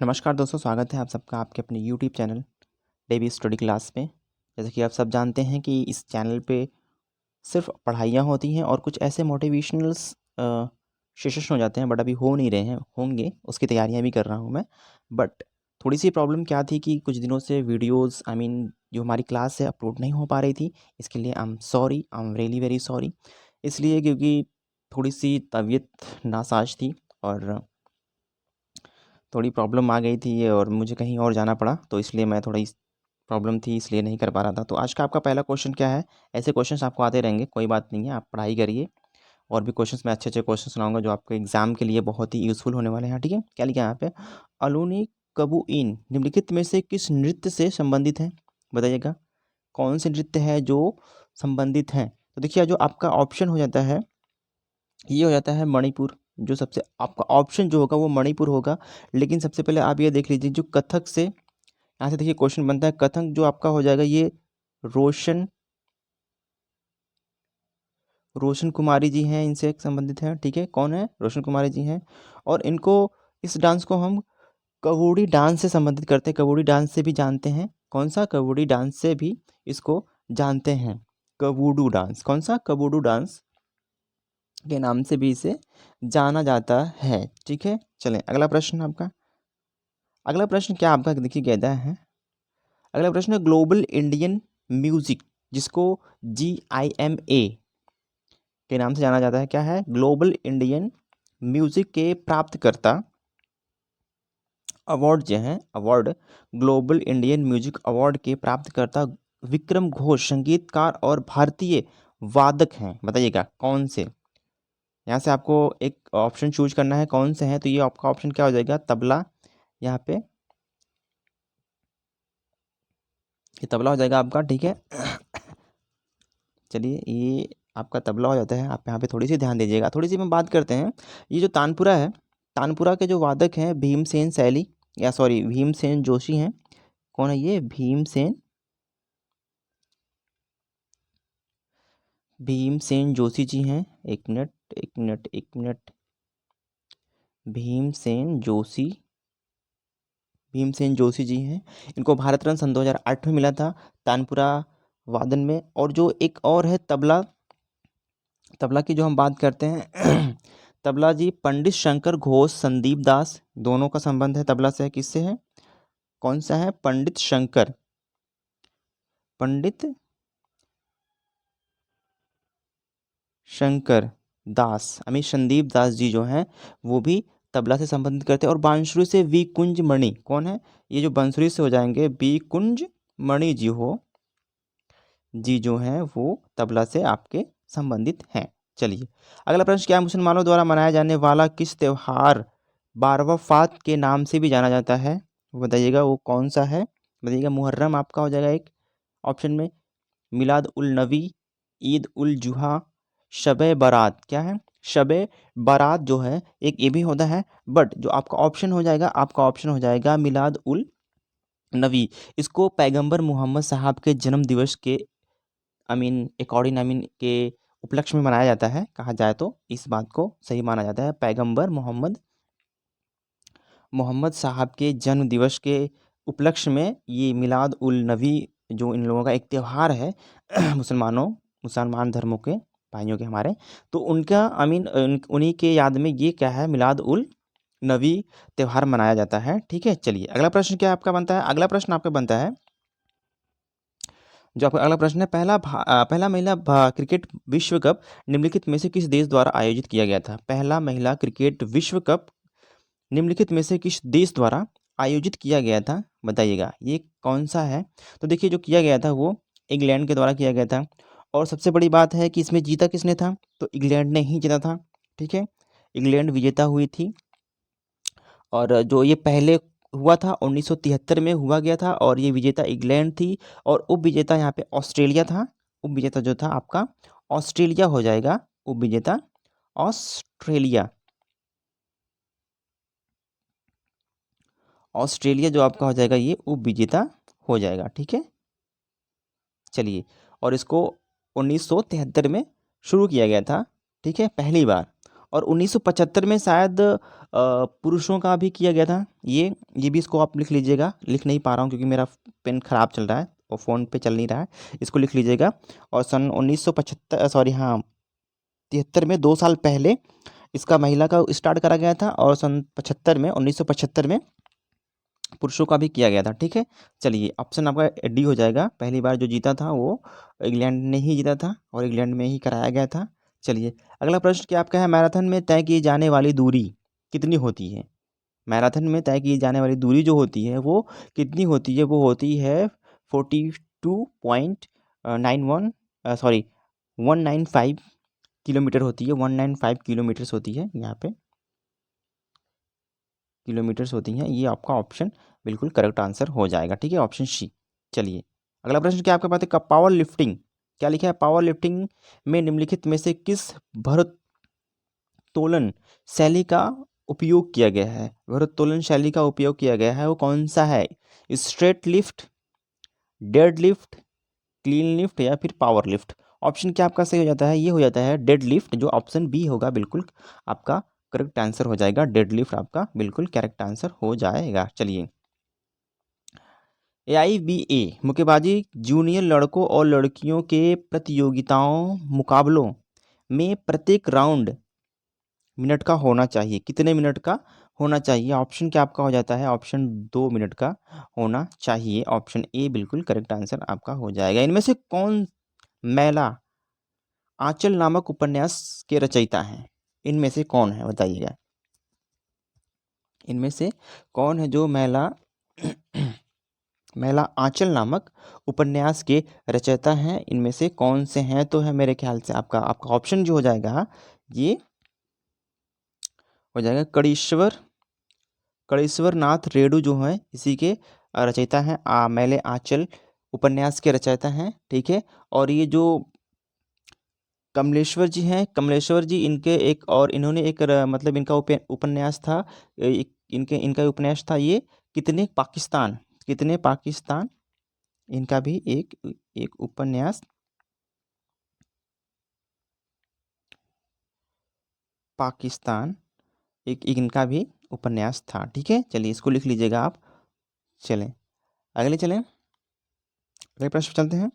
नमस्कार दोस्तों, स्वागत है आप सबका आपके अपने YouTube channel Devi study class में। जैसे कि आप सब जानते हैं कि इस चैनल पे सिर्फ पढ़ाइयाँ होती हैं और कुछ ऐसे मोटिवेशनल्स सेशंस हो जाते हैं, बट अभी हो नहीं रहे हैं, होंगे, उसकी तैयारियां भी कर रहा हूं मैं। बट थोड़ी सी प्रॉब्लम क्या थी कि कुछ दिनों से वीडियोस जो हमारी क्लास है अपलोड नहीं हो पा रही थी। इसके लिए I am sorry, I am really very sorry. इसलिए क्योंकि थोड़ी सी तबीयत नासाज थी और थोड़ी प्रॉब्लम आ गई थी और मुझे कहीं और जाना पड़ा, तो इसलिए मैं थोड़ी प्रॉब्लम थी, इसलिए नहीं कर पा रहा था। तो आज का आपका पहला क्वेश्चन क्या है? ऐसे क्वेश्चंस आपको आते रहेंगे, कोई बात नहीं है, आप पढ़ाई करिए। और भी क्वेश्चंस मैं अच्छे अच्छे क्वेश्चंस लाऊंगा जो आपके एग्जाम के लिए बहुत ही यूज़फुल होने वाले हैं। ठीक है, क्या लिखा है यहाँ पे? अलूनी कबूइन निम्नलिखित में से किस नृत्य से संबंधित है? बताइएगा कौन से नृत्य है जो संबंधित हैं। तो देखिए, जो आपका ऑप्शन हो जाता है ये हो जाता है मणिपुर। जो सबसे आपका ऑप्शन जो होगा वो मणिपुर होगा। लेकिन सबसे पहले आप ये देख लीजिए, जो कथक से यहाँ से देखिए क्वेश्चन बनता है, कथक जो आपका हो जाएगा ये रोशन रोशन कुमारी जी हैं, इनसे संबंधित हैं। ठीक है, कौन है? रोशन कुमारी जी हैं। और इनको इस डांस को हम कवोड़ी डांस से संबंधित करते हैं, कवोड़ी डांस से भी जानते हैं। कौन सा? कवोड़ी डांस से भी इसको जानते हैं। कवूडू डांस, कौन सा? कवूडू डांस के नाम से भी इसे जाना जाता है। ठीक है, चलें अगला प्रश्न आपका। अगला प्रश्न क्या आपका देखिए कहता है, अगला प्रश्न है ग्लोबल इंडियन म्यूजिक, जिसको GIMA के नाम से जाना जाता है। क्या है? ग्लोबल इंडियन म्यूजिक के प्राप्तकर्ता अवार्ड जो हैं, award global Indian music award के प्राप्तकर्ता विक्रम घोष संगीतकार और भारतीय वादक हैं। बताइएगा कौन से? यहाँ से आपको एक ऑप्शन चूज करना है, कौन से हैं। तो ये आपका ऑप्शन क्या हो जाएगा? तबला। यहाँ पे ये तबला हो जाएगा आपका। ठीक है, चलिए ये आपका तबला हो जाता है। आप यहाँ पे थोड़ी सी ध्यान दीजिएगा। थोड़ी सी हम बात करते हैं, ये जो तानपुरा है, तानपुरा के जो वादक हैं भीमसेन सैली, या सॉरी भीमसेन जोशी हैं। कौन है ये? भीमसेन जोशी जी हैं। एक मिनट, एक मिनट, एक मिनट। भीमसेन जोशी, भीमसेन जोशी जी हैं। इनको भारत रत्न सन 2008 में मिला था तानपुरा वादन में। और जो एक और है तबला, तबला की जो हम बात करते हैं तबला जी पंडित शंकर घोष संदीप दास, दोनों का संबंध है तबला से। किससे है? कौन सा है? पंडित शंकर दास, अमित संदीप दास जी जो हैं वो भी तबला से संबंधित करते हैं। और बांसुरी से वी कुंज मणि, कौन है? ये जो बांसुरी से हो जाएंगे वी कुंज मणि जी जो हैं वो तबला से आपके संबंधित हैं। चलिए अगला प्रश्न क्या है? मुसलमानों द्वारा मनाया जाने वाला किस त्योहार बारवफात के नाम से भी जाना जाता है? वो बताइएगा वो कौन सा है। बताइएगा। मुहर्रम आपका हो जाएगा एक ऑप्शन में, मिलाद उल नबी, ईद उल जुहा, शबे बारात। क्या है? शबे बारात जो है एक ये भी होता है। बट जो आपका ऑप्शन हो जाएगा, आपका ऑप्शन हो जाएगा मिलाद उल नबी। इसको पैगंबर मोहम्मद साहब के जन्म दिवस के अकॉर्डिंग के उपलक्ष्य में मनाया जाता है। कहा जाए तो इस बात को सही माना जाता है। पैगंबर मोहम्मद मोहम्मद साहब के जन्म दिवस के उपलक्ष्य में ये मिलाद उल नबी जो इन लोगों का एक त्यौहार है मुसलमान धर्मों के भाइयों के हमारे, तो उनका उन्हीं के याद में ये क्या है? मिलाद उल नबी त्यौहार मनाया जाता है। ठीक है, चलिए अगला प्रश्न क्या आपका बनता है? अगला प्रश्न आपका बनता है, जो आपका अगला प्रश्न है, पहला महिला क्रिकेट विश्व कप निम्नलिखित में से किस देश द्वारा आयोजित किया गया था? पहला महिला क्रिकेट विश्व कप निम्नलिखित में से किस देश द्वारा आयोजित किया गया था? बताइएगा ये कौन सा है। तो देखिए, जो किया गया था वो इंग्लैंड के द्वारा किया गया था। और सबसे बड़ी बात है कि इसमें जीता किसने था? तो इंग्लैंड ने ही जीता था। ठीक है, इंग्लैंड विजेता हुई थी। और जो ये पहले हुआ था 1973 में हुआ गया था, और ये विजेता इंग्लैंड थी। और उप विजेता यहाँ पे ऑस्ट्रेलिया था। उप विजेता जो था आपका ऑस्ट्रेलिया हो जाएगा। उप विजेता ऑस्ट्रेलिया, ऑस्ट्रेलिया जो आपका हो जाएगा ये उप विजेता हो जाएगा। ठीक है, चलिए। और इसको 1973 में शुरू किया गया था। ठीक है, पहली बार। और 1975 में शायद पुरुषों का भी किया गया था। ये भी इसको आप लिख लीजिएगा, लिख नहीं पा रहा हूँ क्योंकि मेरा पेन ख़राब चल रहा है और फ़ोन पे चल नहीं रहा है, इसको लिख लीजिएगा। और सन 1975 सॉरी हाँ 73 में 2 साल पहले इसका महिला का स्टार्ट करा गया था, और सन 75 में 1975 में पुरुषों का भी किया गया था। ठीक है, चलिए ऑप्शन आपका डी हो जाएगा। पहली बार जो जीता था वो इंग्लैंड ने ही जीता था और इंग्लैंड में ही कराया गया था। चलिए अगला प्रश्न क्या आपका है, मैराथन में तय की जाने वाली दूरी कितनी होती है? मैराथन में तय की जाने वाली दूरी जो होती है वो कितनी होती है? वो होती है 42.91 सॉरी 195 किलोमीटर होती है। 195 किलोमीटर्स होती है, यहाँ पे किलोमीटर्स होती हैं। ये आपका ऑप्शन बिल्कुल करेक्ट आंसर हो जाएगा। ठीक है, ऑप्शन सी। चलिए अगला प्रश्न क्या आपके पास है, पावर लिफ्टिंग। क्या लिखा है, पावर लिफ्टिंग में निम्नलिखित में से किस भारोत्तोलन शैली का उपयोग किया गया है? भारोत्तोलन शैली का उपयोग किया गया है वो कौन सा है? Straight lift, dead lift, clean lift या फिर पावर लिफ्ट? ऑप्शन क्या आपका सही हो जाता है, ये हो जाता है डेड लिफ्ट, जो ऑप्शन बी होगा बिल्कुल आपका करेक्ट आंसर हो जाएगा। डेड लिफ्ट आपका बिल्कुल करेक्ट आंसर हो जाएगा। चलिए AIBA मुक्केबाजी जूनियर लड़कों और लड़कियों के प्रतियोगिताओं मुकाबलों में प्रत्येक राउंड मिनट का होना चाहिए, कितने मिनट का होना चाहिए? ऑप्शन क्या आपका हो जाता है, ऑप्शन 2 मिनट का होना चाहिए। ऑप्शन ए बिल्कुल करेक्ट आंसर आपका हो जाएगा। इनमें से कौन मैला आंचल नामक उपन्यास के रचयिता हैं? इनमें से कौन है बताइएगा, इनमें से कौन है जो मैला मैला आंचल नामक उपन्यास के रचयिता हैं? इनमें से कौन से हैं? तो है मेरे ख्याल से आपका ऑप्शन जो हो जाएगा ये हो जाएगा कणीश्वर नाथ रेणु, जो है इसी के रचयिता हैं। मैले आंचल उपन्यास के रचयिता हैं। ठीक है, और ये जो कमलेश्वर जी हैं, कमलेश्वर जी इनके एक और इन्होंने एक मतलब इनका उपन्यास था, इनका उपन्यास था ये कितने पाकिस्तान, इनका भी एक उपन्यास पाकिस्तान, एक इनका भी उपन्यास था। ठीक है, चलिए इसको लिख लीजिएगा आप। चलें अगले प्रश्न पे चलते हैं।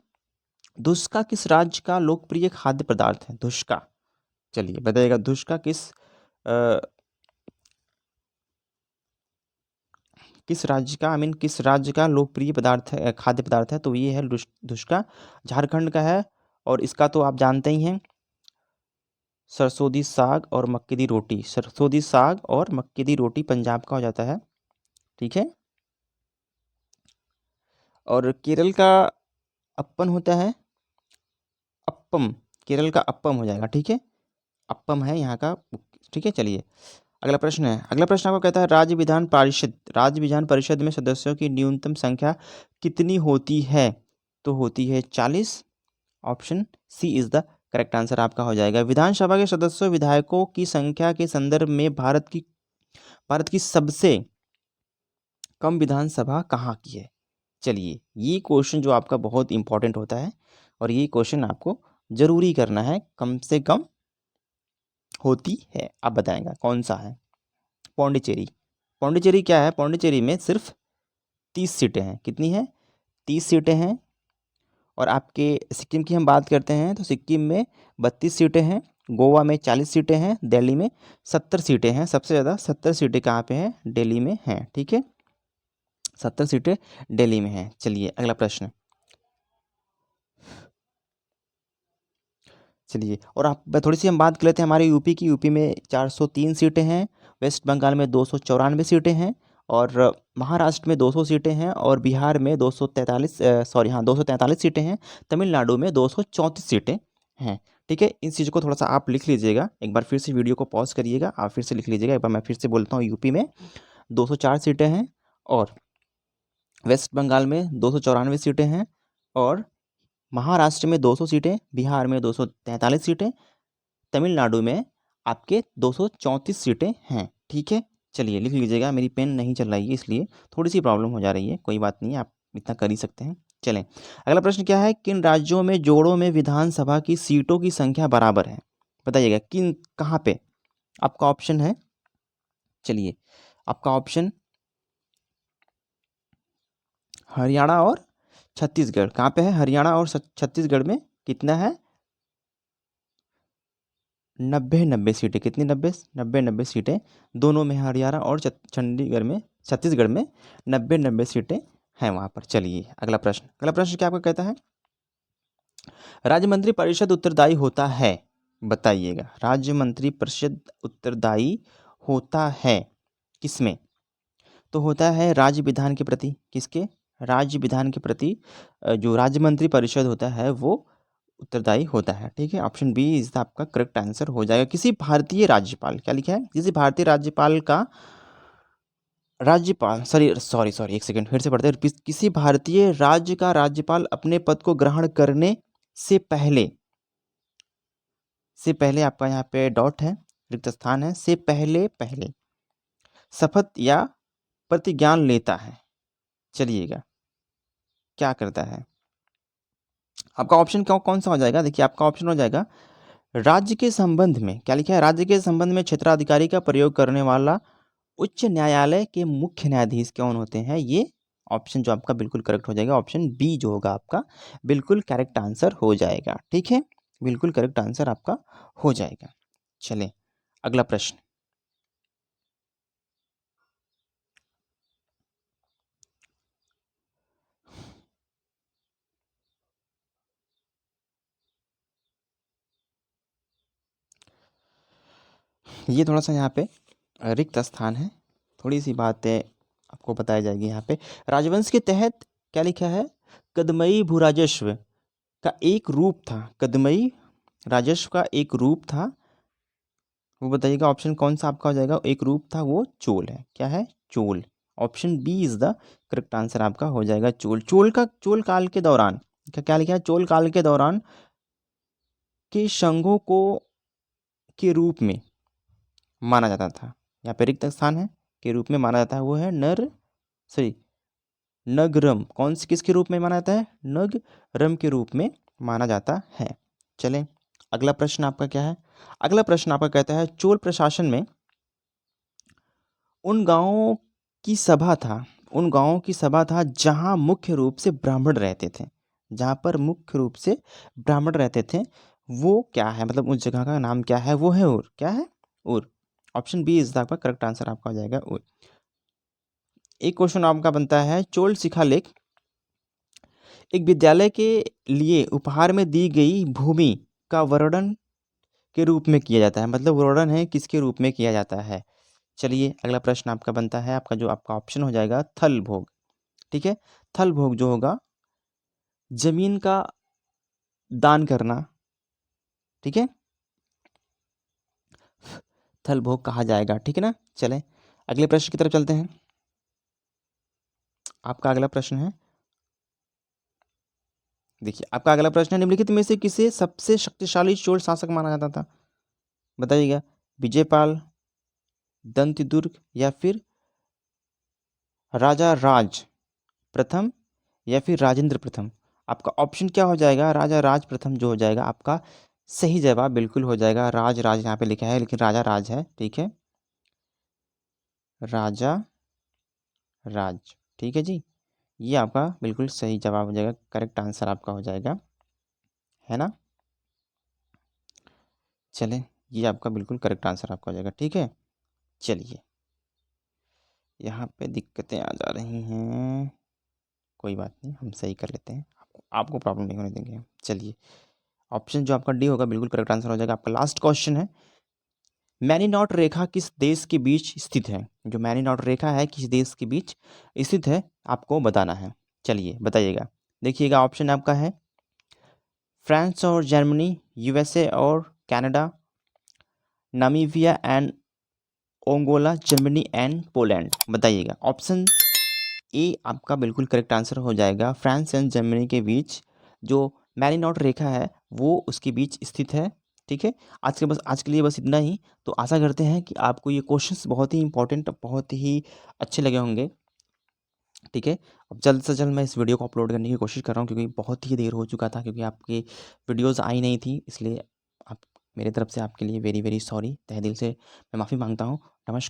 धुसका किस राज्य का लोकप्रिय खाद्य पदार्थ है? धुसका, चलिए बताइएगा धुसका किस राज्य का किस राज्य का लोकप्रिय पदार्थ है, खाद्य पदार्थ है? तो ये है धुसका, झारखंड का है। और इसका तो आप जानते ही हैं, सरसों साग और मक्के दी रोटी, सरसों साग और मक्के दी रोटी पंजाब का हो जाता है। ठीक है, और केरल का अप्पम होता है, अप्पम, केरल का अप्पम हो जाएगा। ठीक है, अप्पम है यहाँ का। ठीक है, चलिए अगला प्रश्न आपको कहता है, राज्य विधान परिषद में सदस्यों की न्यूनतम संख्या कितनी होती है? तो होती है 40। Option C is the correct answer आपका हो जाएगा। विधानसभा के सदस्यों विधायकों की संख्या के संदर्भ में भारत की सबसे कम विधानसभा कहाँ की है? चलिए ये क्वेश्चन जो आपका बहुत इंपॉर्टेंट होता है, और ये क्वेश्चन आपको जरूरी करना है, कम से कम होती है, आप बताएंगे कौन सा है? पौंडीचेरी क्या है? पौंडीचेरी में सिर्फ 30 सीटें हैं। कितनी है? 30 सीटें हैं। और आपके सिक्किम की हम बात करते हैं तो सिक्किम में 32 सीटें हैं, गोवा में 40 सीटें हैं, दिल्ली में 70 सीटें हैं। सबसे ज़्यादा 70 सीटें कहाँ पे हैं? दिल्ली में हैं। ठीक है, 70 सीटें दिल्ली में हैं। चलिए अगला प्रश्न, चलिए और आप थोड़ी सी हम बात कर लेते हैं हमारे यूपी की। यूपी में 403 सीटें हैं, वेस्ट बंगाल में 294 सीटें हैं, और महाराष्ट्र में 200 सीटें हैं, और बिहार में 243 सीटें हैं, तमिलनाडु में 234 सीटें हैं। ठीक है, इन चीज़ों को थोड़ा सा आप लिख लीजिएगा, एक बार फिर से वीडियो को पॉज करिएगा, आप फिर से लिख लीजिएगा। एक बार मैं फिर से बोलता हूँ, यूपी में 204 सीटें हैं, और वेस्ट बंगाल में 294 सीटें हैं, और महाराष्ट्र में 200 सीटें, बिहार में 243 सीटें, तमिलनाडु में आपके 234 सीटें हैं। ठीक है, चलिए लिख लीजिएगा। मेरी पेन नहीं चल रही है इसलिए थोड़ी सी प्रॉब्लम हो जा रही है, कोई बात नहीं, आप इतना कर ही सकते हैं। चलें अगला प्रश्न क्या है, किन राज्यों में जोड़ों में विधानसभा की सीटों की संख्या बराबर है? बताइएगा कहाँ पे आपका ऑप्शन है, चलिए आपका ऑप्शन हरियाणा और छत्तीसगढ़। कहाँ पे है? हरियाणा और छत्तीसगढ़ में कितना है? 90 सीटें। कितनी? 90 सीटें दोनों में, हरियाणा और चंडीगढ़ में, छत्तीसगढ़ में 90 सीटें हैं वहाँ पर। चलिए अगला प्रश्न क्या आपका कहता है? राज्य मंत्री परिषद उत्तरदायी होता है, बताइएगा। राज्य मंत्री परिषद उत्तरदायी होता है किसमें? तो होता है राज्य विधान के प्रति। किसके? राज्य विधान के प्रति जो राज्य मंत्री परिषद होता है वो उत्तरदायी होता है। ठीक है, ऑप्शन बी इस आपका करेक्ट आंसर हो जाएगा। किसी भारतीय राज्यपाल, क्या लिखा है? किसी भारतीय राज्यपाल का राज्यपाल, सॉरी एक सेकंड फिर से पढ़ते हैं। किसी भारतीय राज्य का राज्यपाल अपने पद को ग्रहण करने से पहले आपका यहाँ पे डॉट है, रिक्त स्थान है, से पहले शपथ या प्रतिज्ञान लेता है। चलिएगा क्या करता है? आपका ऑप्शन कौन सा हो जाएगा? देखिए आपका ऑप्शन हो जाएगा राज्य के संबंध में, क्या लिखा है? राज्य के संबंध में क्षेत्राधिकारी का प्रयोग करने वाला उच्च न्यायालय के मुख्य न्यायाधीश कौन होते हैं? ये ऑप्शन जो आपका बिल्कुल करेक्ट हो जाएगा, ऑप्शन बी जो होगा आपका बिल्कुल करेक्ट आंसर हो जाएगा। ठीक है, बिल्कुल करेक्ट आंसर आपका हो जाएगा। चलें अगला प्रश्न। ये थोड़ा सा यहाँ पे रिक्त स्थान है, थोड़ी सी बातें आपको बताई जाएगी यहाँ पे। राजवंश के तहत क्या लिखा है? कदमई भूराजस्व का एक रूप था। कदमई राजस्व का एक रूप था, वो बताइएगा ऑप्शन कौन सा आपका हो जाएगा? एक रूप था वो चोल है। क्या है? Chola. Option B is the correct answer आपका हो जाएगा, चोल। चोल काल के दौरान क्या लिखा है? चोल काल के दौरान के संघों को के रूप में माना जाता था। यहाँ पे रिक्त स्थान है, के रूप में माना जाता है, वो है नगरम। किसके रूप में माना जाता है? नगरम के रूप में माना जाता है। चलें अगला प्रश्न आपका क्या है? अगला प्रश्न आपका कहता है चोल प्रशासन में उन गांवों की सभा था जहां मुख्य रूप से ब्राह्मण रहते थे। जहां पर मुख्य रूप से ब्राह्मण रहते थे वो क्या है? मतलब उस जगह का नाम क्या है? वो है उर। क्या है? उर। ऑप्शन बी इस आपका करेक्ट आंसर आपका हो जाएगा, उर। एक क्वेश्चन आपका बनता है चोल शिलालेख एक विद्यालय के लिए उपहार में दी गई भूमि का वर्णन के रूप में किया जाता है। मतलब वर्णन है किसके रूप में किया जाता है? चलिए अगला प्रश्न आपका बनता है, आपका जो आपका ऑप्शन हो जाएगा थल भोग। ठीक है, थल भोग जो होगा जमीन का दान करना। ठीक है, थल भोग कहा जाएगा। ठीक है ना। चलें अगले प्रश्न की तरफ चलते हैं। आपका अगला प्रश्न है, देखिए आपका अगला प्रश्न है निम्नलिखित में से किसे सबसे शक्तिशाली चोल शासक माना जाता था? बताइएगा। विजयपाल, दंतिदुर्ग, या फिर राजा राज प्रथम, या फिर राजेंद्र प्रथम। आपका ऑप्शन क्या हो जाएगा? राजा राज प्रथम जो हो जाएगा आपका सही जवाब बिल्कुल हो जाएगा। राज यहाँ पे लिखा है लेकिन राजा राज है। ठीक है, राजा राज। ठीक है जी, ये आपका बिल्कुल सही जवाब हो जाएगा, करेक्ट आंसर आपका हो जाएगा, है ना। चलें ये आपका बिल्कुल करेक्ट आंसर आपका हो जाएगा। ठीक है, चलिए यहाँ पे दिक्कतें आ जा रही हैं, कोई बात नहीं, हम सही कर लेते हैं, आपको प्रॉब्लम नहीं होने देंगे हम। चलिए ऑप्शन जो आपका डी होगा बिल्कुल करेक्ट आंसर हो जाएगा। आपका लास्ट क्वेश्चन है मैनीनॉट रेखा किस देश के बीच स्थित है? जो मैनीनॉट रेखा है किस देश के बीच स्थित है आपको बताना है। चलिए बताइएगा। देखिएगा ऑप्शन आपका है फ्रांस और जर्मनी, यूएसए और Canada, Namibia and Angola, Germany and Poland. बताइएगा। ऑप्शन ए आपका बिल्कुल करेक्ट आंसर हो जाएगा। फ्रांस एंड जर्मनी के बीच जो मैरीनॉट रेखा है वो उसके बीच स्थित है। ठीक है, आज के लिए बस इतना ही। तो आशा करते हैं कि आपको ये क्वेश्चंस बहुत ही इंपॉर्टेंट, बहुत ही अच्छे लगे होंगे। ठीक है, अब जल्द से जल्द मैं इस वीडियो को अपलोड करने की कोशिश कर रहा हूँ क्योंकि बहुत ही देर हो चुका था, क्योंकि आपकी वीडियोज़ आई नहीं थी, इसलिए आप मेरे तरफ से आपके लिए वेरी वेरी सॉरी, तहे दिल से मैं माफ़ी मांगता हूँ।